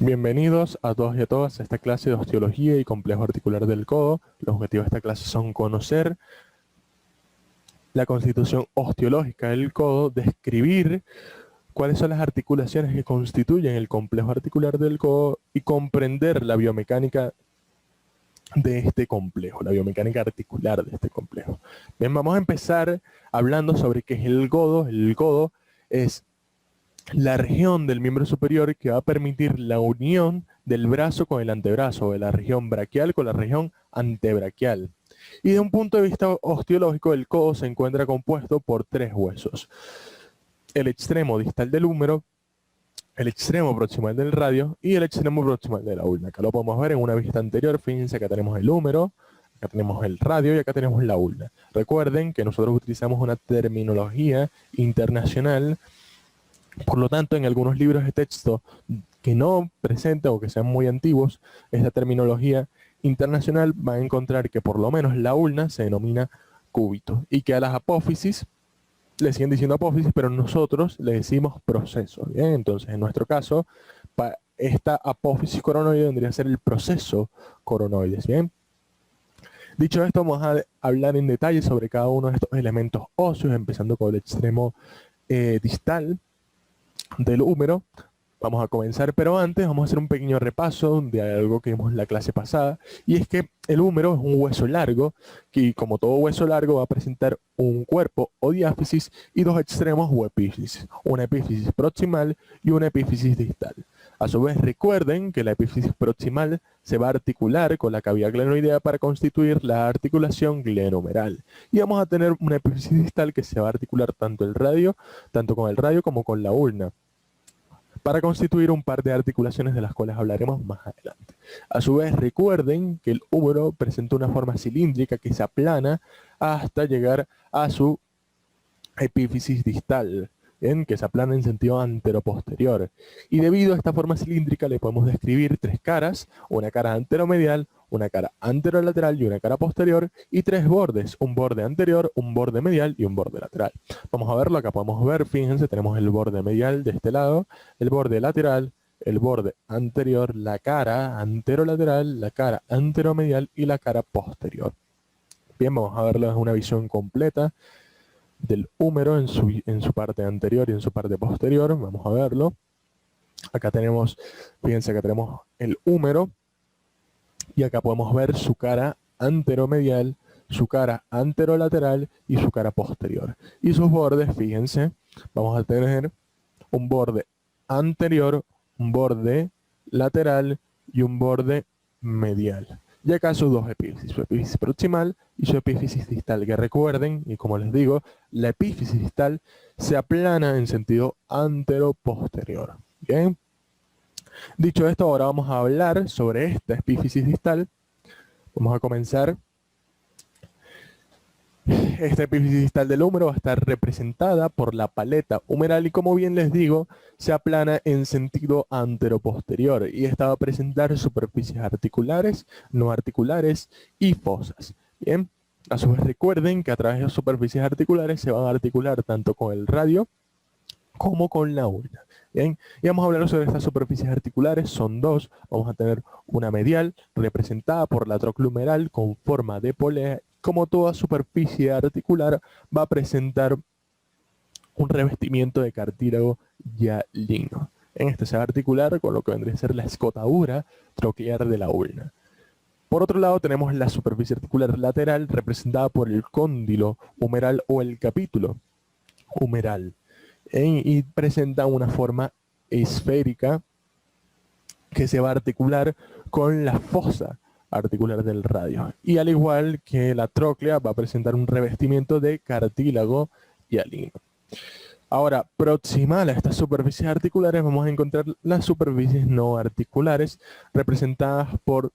Bienvenidos a todos y a todas a esta clase de osteología y complejo articular del codo. Los objetivos de esta clase son conocer la constitución osteológica del codo, describir cuáles son las articulaciones que constituyen el complejo articular del codo y comprender la biomecánica de este complejo, la biomecánica articular de este complejo. Bien, vamos a empezar hablando sobre qué es el codo. El codo es la región del miembro superior que va a permitir la unión del brazo con el antebrazo, de la región braquial con la región antebraquial. Y de un punto de vista osteológico, el codo se encuentra compuesto por tres huesos: el extremo distal del húmero, el extremo proximal del radio y el extremo proximal de la ulna. Acá lo podemos ver en una vista anterior. Fíjense, acá tenemos el húmero, acá tenemos el radio y acá tenemos la ulna. Recuerden que nosotros utilizamos una terminología internacional. Por lo tanto, en algunos libros de texto que no presenten o que sean muy antiguos esta terminología internacional, van a encontrar que por lo menos la ulna se denomina cúbito y que a las apófisis le siguen diciendo apófisis, pero nosotros le decimos proceso. Bien, entonces en nuestro caso, esta apófisis coronoide vendría a ser el proceso coronoides. Bien. Dicho esto, vamos a hablar en detalle sobre cada uno de estos elementos óseos, empezando con el extremo distal del húmero. Vamos a comenzar, pero antes vamos a hacer un pequeño repaso de algo que vimos en la clase pasada, y es que el húmero es un hueso largo, que como todo hueso largo va a presentar un cuerpo o diáfisis y dos extremos o epífisis, una epífisis proximal y una epífisis distal. A su vez, recuerden que la epífisis proximal se va a articular con la cavidad glenoidea para constituir la articulación glenohumeral. Y vamos a tener una epífisis distal que se va a articular tanto con el radio como con la ulna, para constituir un par de articulaciones de las cuales hablaremos más adelante. A su vez, recuerden que el húmero presenta una forma cilíndrica que se aplana hasta llegar a su epífisis distal, que se aplana en sentido anteroposterior. Y debido a esta forma cilíndrica le podemos describir tres caras: una cara anteromedial, una cara anterolateral y una cara posterior, y tres bordes: un borde anterior, un borde medial y un borde lateral. Vamos a verlo. Acá podemos ver, fíjense, tenemos el borde medial de este lado, el borde lateral, el borde anterior, la cara anterolateral, la cara anteromedial y la cara posterior. Bien, vamos a verlo en una visión completa del húmero en su parte anterior y en su parte posterior. Vamos a verlo. Acá tenemos, fíjense, acá tenemos el húmero y acá podemos ver su cara anteromedial, su cara anterolateral y su cara posterior. Y sus bordes, fíjense, vamos a tener un borde anterior, un borde lateral y un borde medial. Y acá sus dos epífisis, su epífisis proximal y su epífisis distal, que recuerden, y como les digo, la epífisis distal se aplana en sentido anteroposterior. Bien. Dicho esto, ahora vamos a hablar sobre esta epífisis distal. Vamos a comenzar. Esta epífisis distal del húmero va a estar representada por la paleta humeral y, como bien les digo, se aplana en sentido anteroposterior, y esta va a presentar superficies articulares, no articulares y fosas. Bien, a su vez recuerden que a través de las superficies articulares se van a articular tanto con el radio como con la ulna. Bien, y vamos a hablar sobre estas superficies articulares. Son dos. Vamos a tener una medial representada por la trochlea humeral con forma de polea. Como toda superficie articular, va a presentar un revestimiento de cartílago hialino. En este se va a articular con lo que vendría a ser la escotadura troquear de la ulna. Por otro lado, tenemos la superficie articular lateral representada por el cóndilo humeral o el capítulo humeral, y presenta una forma esférica que se va a articular con la fosa articular del radio. Y al igual que la tróclea, va a presentar un revestimiento de cartílago hialino. Ahora, proximal a estas superficies articulares vamos a encontrar las superficies no articulares, representadas por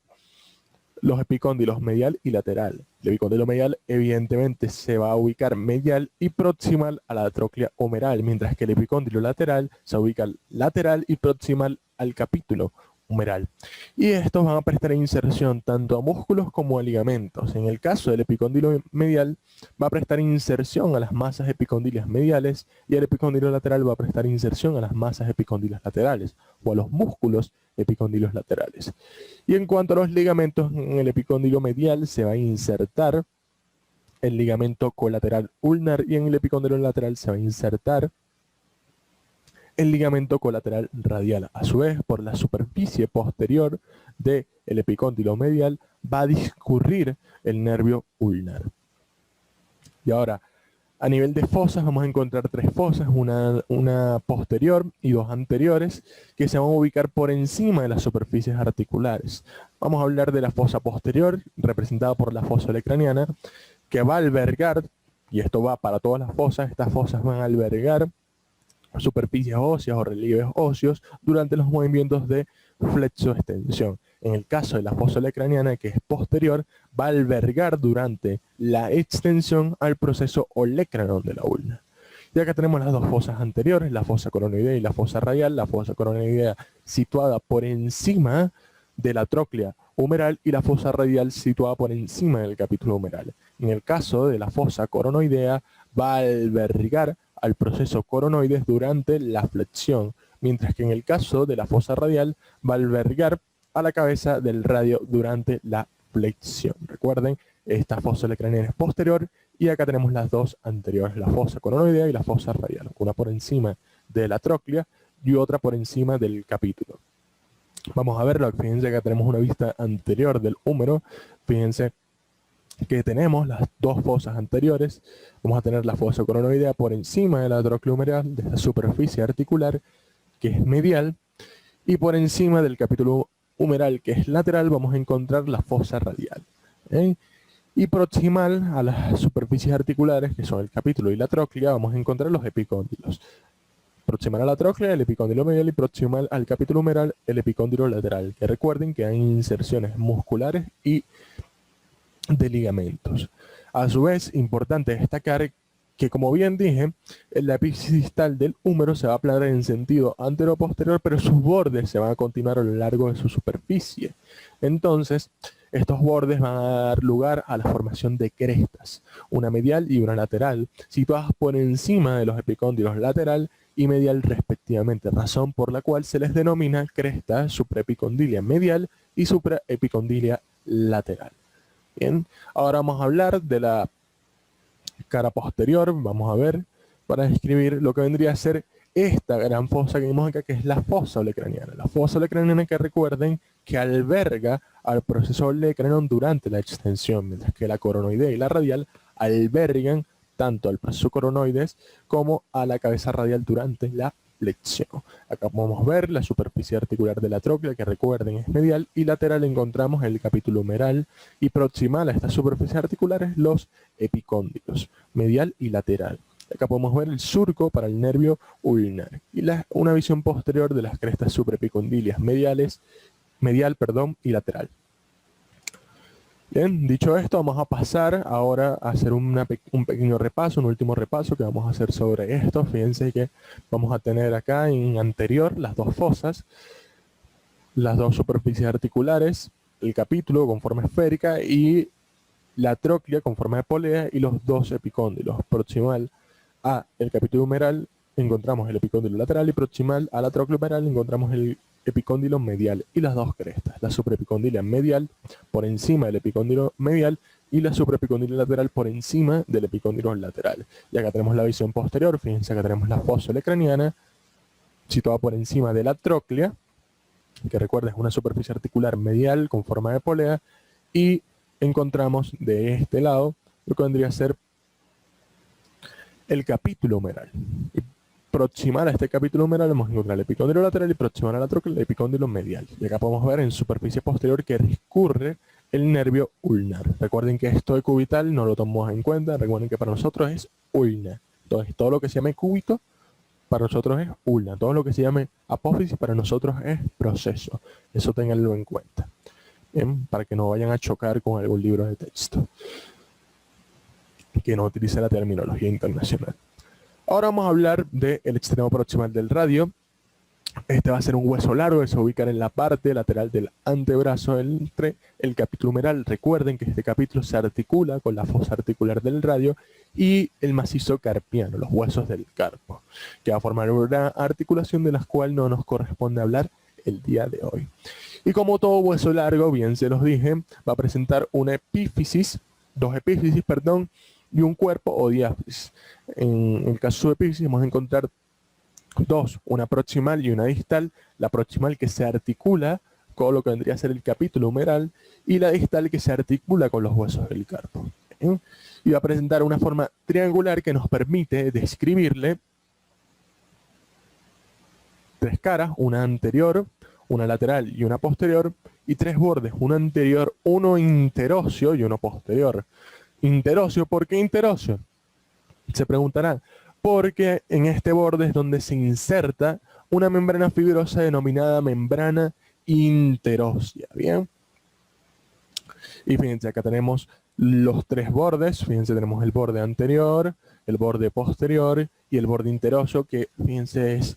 los epicóndilos medial y lateral. El epicóndilo medial evidentemente se va a ubicar medial y proximal a la tróclea humeral, mientras que el epicóndilo lateral se ubica lateral y proximal al capítulo humeral. Y estos van a prestar inserción tanto a músculos como a ligamentos. En el caso del epicóndilo medial, va a prestar inserción a las masas epicondilias mediales y el epicóndilo lateral va a prestar inserción a las masas epicondilias laterales o a los músculos epicondilios laterales. Y en cuanto a los ligamentos, en el epicóndilo medial se va a insertar el ligamento colateral ulnar y en el epicóndilo lateral se va a insertar el ligamento colateral radial. A su vez, por la superficie posterior del epicóndilo medial va a discurrir el nervio ulnar. Y ahora, a nivel de fosas vamos a encontrar tres fosas, una posterior y dos anteriores, que se van a ubicar por encima de las superficies articulares. Vamos a hablar de la fosa posterior, representada por la fosa olecraniana, que va a albergar, y esto va para todas las fosas, estas fosas van a albergar superficies óseas o relieves óseos durante los movimientos de flexoextensión. En el caso de la fosa olecraniana, que es posterior, va a albergar durante la extensión al proceso olecranon de la ulna. Y acá tenemos las dos fosas anteriores, la fosa coronoidea y la fosa radial. La fosa coronoidea situada por encima de la tróclea humeral y la fosa radial situada por encima del capítulo humeral. En el caso de la fosa coronoidea, va a albergar al proceso coronoides durante la flexión, mientras que en el caso de la fosa radial va a albergar a la cabeza del radio durante la flexión. Recuerden, esta fosa olecraniana es posterior y acá tenemos las dos anteriores, la fosa coronoidea y la fosa radial, una por encima de la tróclea y otra por encima del capítulo. Vamos a verlo, fíjense que acá tenemos una vista anterior del húmero, fíjense que tenemos las dos fosas anteriores. Vamos a tener la fosa coronoidea por encima de la tróclea humeral, de la superficie articular, que es medial, y por encima del capítulo humeral, que es lateral, vamos a encontrar la fosa radial. Y proximal a las superficies articulares, que son el capítulo y la tróclea, vamos a encontrar los epicóndilos. Proximal a la tróclea, el epicóndilo medial, y proximal al capítulo humeral, el epicóndilo lateral. Que recuerden que hay inserciones musculares y de ligamentos. A su vez, importante destacar que, como bien dije, la epífisis distal del húmero se va a aplanar en sentido antero-posterior, pero sus bordes se van a continuar a lo largo de su superficie. Entonces, estos bordes van a dar lugar a la formación de crestas, una medial y una lateral, situadas por encima de los epicóndilos lateral y medial respectivamente, razón por la cual se les denomina cresta supraepicondilia medial y supraepicondilia lateral. Bien, ahora vamos a hablar de la cara posterior. Vamos a ver, para describir lo que vendría a ser esta gran fosa que vimos acá, que es la fosa olecraniana. La fosa olecraniana, que recuerden que alberga al proceso olecranon durante la extensión, mientras que la coronoidea y la radial albergan tanto al proceso coronoides como a la cabeza radial durante la flexión. Acá podemos ver la superficie articular de la tróclea, que recuerden es medial, y lateral encontramos el capítulo humeral, y proximal a estas superficies articulares los epicóndilos, medial y lateral. Acá podemos ver el surco para el nervio ulnar y una visión posterior de las crestas supraepicondilias medial y lateral. Bien, dicho esto, vamos a pasar ahora a hacer un pequeño repaso, un último repaso que vamos a hacer sobre esto. Fíjense que vamos a tener acá en anterior las dos fosas, las dos superficies articulares, el capítulo con forma esférica y la tróclea con forma de polea y los dos epicóndilos. Proximal a el capítulo humeral encontramos el epicóndilo lateral y proximal a la tróclea humeral encontramos el epicóndilo medial y las dos crestas, la supraepicondilia medial por encima del epicóndilo medial y la supraepicondilia lateral por encima del epicóndilo lateral. Y acá tenemos la visión posterior, fíjense que tenemos la fosa olecraniana situada por encima de la tróclea, que recuerda es una superficie articular medial con forma de polea, y encontramos de este lado lo que vendría a ser el capítulo humeral. Y proximal a este capítulo humeral vamos a encontrar el epicóndilo lateral y proximal a la tróclea el epicóndilo medial. Y acá podemos ver en superficie posterior que discurre el nervio ulnar. Recuerden que esto de cubital no lo tomamos en cuenta. Recuerden que para nosotros es ulna. Entonces todo lo que se llame cúbito para nosotros es ulna. Todo lo que se llame apófisis para nosotros es proceso. Eso ténganlo en cuenta. Bien, para que no vayan a chocar con algún libro de texto que no utilice la terminología internacional. Ahora vamos a hablar del extremo proximal del radio. Este va a ser un hueso largo que se va a ubicar en la parte lateral del antebrazo entre el capítulo humeral. Recuerden que este capítulo se articula con la fosa articular del radio y el macizo carpiano, los huesos del carpo, que va a formar una articulación de la cual no nos corresponde hablar el día de hoy. Y como todo hueso largo, bien se los dije, va a presentar una epífisis, dos epífisis, perdón, y un cuerpo o diáfisis. En el caso de epífisis vamos a encontrar dos, una proximal y una distal. La proximal que se articula con lo que vendría a ser el capítulo humeral y la distal que se articula con los huesos del carpo. Y va a presentar una forma triangular que nos permite describirle tres caras, una anterior, una lateral y una posterior, y tres bordes, uno anterior, uno interóseo y uno posterior. Interóseo, ¿por qué interóseo? Se preguntarán, porque en este borde es donde se inserta una membrana fibrosa denominada membrana interósea, ¿bien? Y fíjense, acá tenemos los tres bordes, fíjense, tenemos el borde anterior, el borde posterior y el borde interóseo, que fíjense es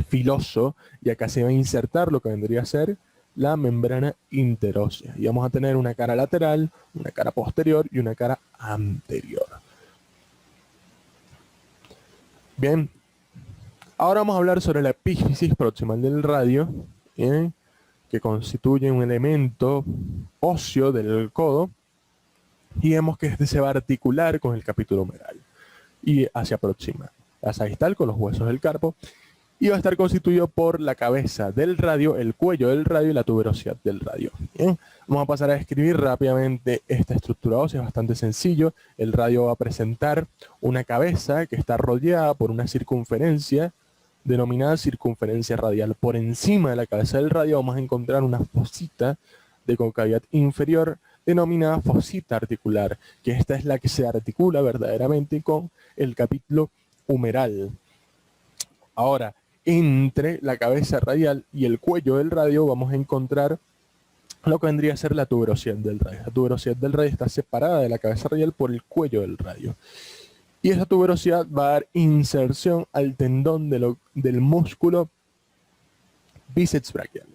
filoso, y acá se va a insertar lo que vendría a ser la membrana interósea. Y vamos a tener una cara lateral, una cara posterior y una cara anterior. Bien, ahora vamos a hablar sobre la epífisis proximal del radio, ¿bien?, que constituye un elemento óseo del codo, y vemos que este se va a articular con el capítulo humeral y hacia proximal, hacia distal con los huesos del carpo, y va a estar constituido por la cabeza del radio, el cuello del radio y la tuberosidad del radio. Bien, vamos a pasar a describir rápidamente esta estructura ósea, es bastante sencillo. El radio va a presentar una cabeza que está rodeada por una circunferencia denominada circunferencia radial. Por encima de la cabeza del radio vamos a encontrar una fosita de concavidad inferior denominada fosita articular, que esta es la que se articula verdaderamente con el capítulo humeral. Ahora, entre la cabeza radial y el cuello del radio vamos a encontrar lo que vendría a ser la tuberosidad del radio. La tuberosidad del radio está separada de la cabeza radial por el cuello del radio. Y esa tuberosidad va a dar inserción al tendón del músculo bíceps braquial.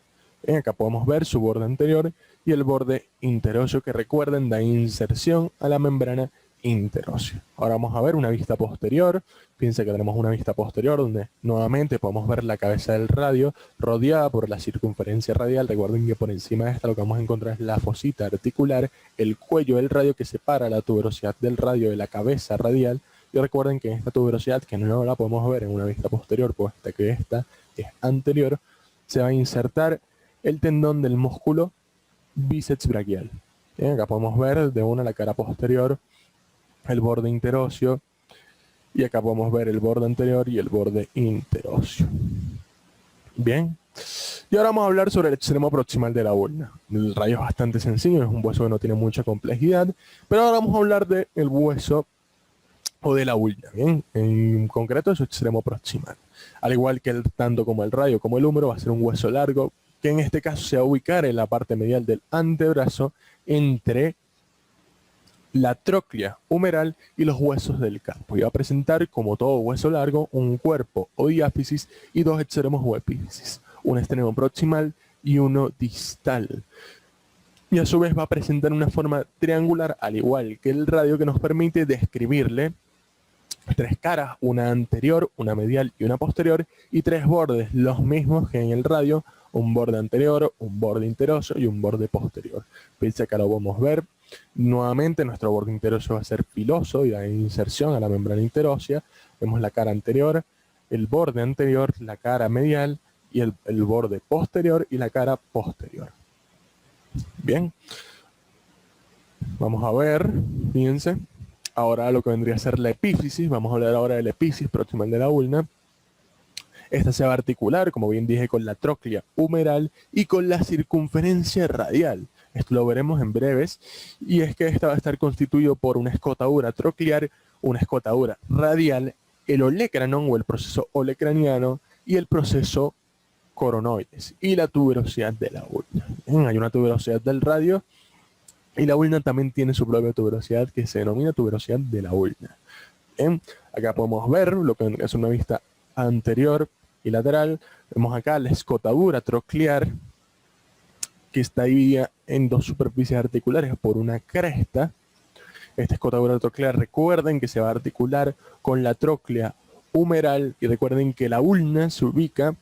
Acá podemos ver su borde anterior y el borde interóseo, que recuerden da inserción a la membrana interósea. Ahora vamos a ver una vista posterior. Fíjense que tenemos una vista posterior donde nuevamente podemos ver la cabeza del radio rodeada por la circunferencia radial. Recuerden que por encima de esta lo que vamos a encontrar es la fosita articular, el cuello del radio que separa la tuberosidad del radio de la cabeza radial. Y recuerden que esta tuberosidad, que no la podemos ver en una vista posterior, puesto que esta es anterior, se va a insertar el tendón del músculo bíceps braquial. Bien, acá podemos ver de una la cara posterior, el borde interóseo, y acá podemos ver el borde anterior y el borde interóseo. Bien, y ahora vamos a hablar sobre el extremo proximal de la ulna. El radio es bastante sencillo, es un hueso que no tiene mucha complejidad, pero ahora vamos a hablar del hueso o de la ulna, bien, en concreto su extremo proximal. Al igual que tanto como el radio como el húmero, va a ser un hueso largo, que en este caso se va a ubicar en la parte medial del antebrazo entre la tróclea humeral y los huesos del carpo. Y va a presentar, como todo hueso largo, un cuerpo o diáfisis y dos extremos o epífisis, un extremo proximal y uno distal. Y a su vez va a presentar una forma triangular, al igual que el radio, que nos permite describirle tres caras, una anterior, una medial y una posterior, y tres bordes, los mismos que en el radio, un borde anterior, un borde interóseo y un borde posterior. Fíjense que lo vamos a ver. Nuevamente nuestro borde interóseo va a ser filoso y da inserción a la membrana interósea. Vemos la cara anterior, el borde anterior, la cara medial y el borde posterior y la cara posterior. Bien, vamos a ver, fíjense, ahora lo que vendría a ser la epífisis. Vamos a hablar ahora de la epífisis proximal de la ulna. Esta se va a articular, como bien dije, con la tróclea humeral y con la circunferencia radial. Esto lo veremos en breves, y es que esta va a estar constituido por una escotadura troclear, una escotadura radial, el olecranon o el proceso olecraniano y el proceso coronoides y la tuberosidad de la ulna. Hay una tuberosidad del radio y la ulna también tiene su propia tuberosidad que se denomina tuberosidad de la ulna. Acá podemos ver lo que es una vista anterior, y lateral. Vemos acá la escotadura troclear, que está dividida en dos superficies articulares por una cresta. Esta escotadura troclear, recuerden que se va a articular con la tróclea humeral, y recuerden que la ulna se ubica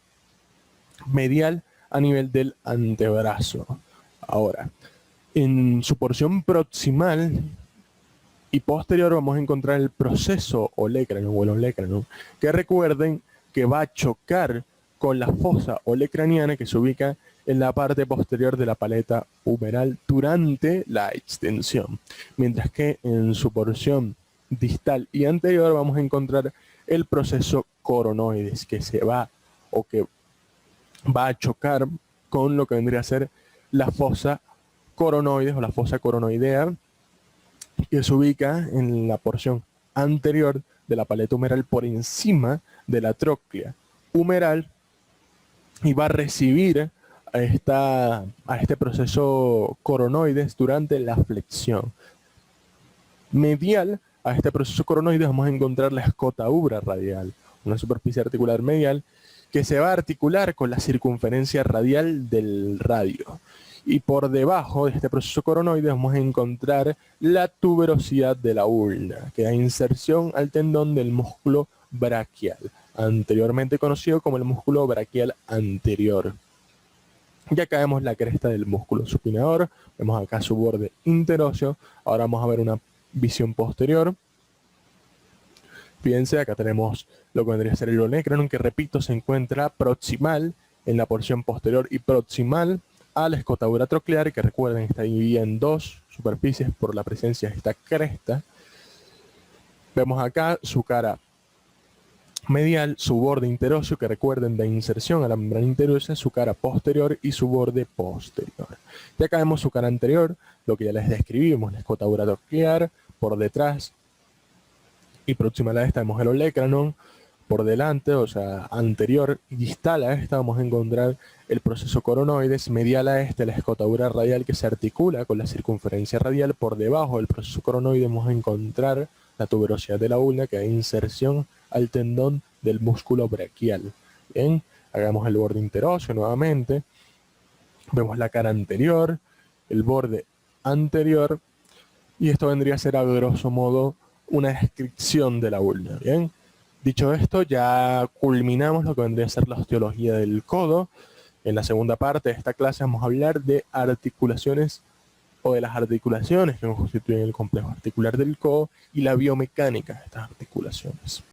medial a nivel del antebrazo. Ahora, en su porción proximal y posterior vamos a encontrar el proceso olecranon o el olecranon, que recuerden que va a chocar con la fosa olecraniana que se ubica en la parte posterior de la paleta humeral durante la extensión, mientras que en su porción distal y anterior vamos a encontrar el proceso coronoides, que va a chocar con lo que vendría a ser la fosa coronoides o la fosa coronoidea, que se ubica en la porción anterior de la paleta humeral por encima de la tróclea humeral, y va a recibir a este proceso coronoides durante la flexión. Medial a este proceso coronoides vamos a encontrar la escotadura radial, una superficie articular medial que se va a articular con la circunferencia radial del radio. Y por debajo de este proceso coronoides vamos a encontrar la tuberosidad de la ulna, que da inserción al tendón del músculo braquial, anteriormente conocido como el músculo braquial anterior. Y acá vemos la cresta del músculo supinador, vemos acá su borde interóseo. Ahora vamos a ver una visión posterior. Fíjense, acá tenemos lo que vendría a ser el olecranon, que repito, se encuentra proximal en la porción posterior y proximal a la escotadura troclear, que recuerden está dividida en dos superficies por la presencia de esta cresta. Vemos acá su cara medial, su borde interóseo, que recuerden de inserción a la membrana interósea, su cara posterior y su borde posterior. Y acá vemos su cara anterior, lo que ya les describimos, la escotadura troclear, por detrás y próxima a esta vemos el olecranon, por delante, o sea, anterior y distal a esta vamos a encontrar el proceso coronoides, medial a este la escotadura radial que se articula con la circunferencia radial. Por debajo del proceso coronoides vamos a encontrar la tuberosidad de la ulna, que da inserción al tendón del músculo braquial. Bien, hagamos el borde interóseo nuevamente. Vemos la cara anterior, el borde anterior, y esto vendría a ser a grosso modo una descripción de la ulna. Bien, dicho esto, ya culminamos lo que vendría a ser la osteología del codo. En la segunda parte de esta clase vamos a hablar de articulaciones o de las articulaciones que constituyen el complejo articular del codo y la biomecánica de estas articulaciones.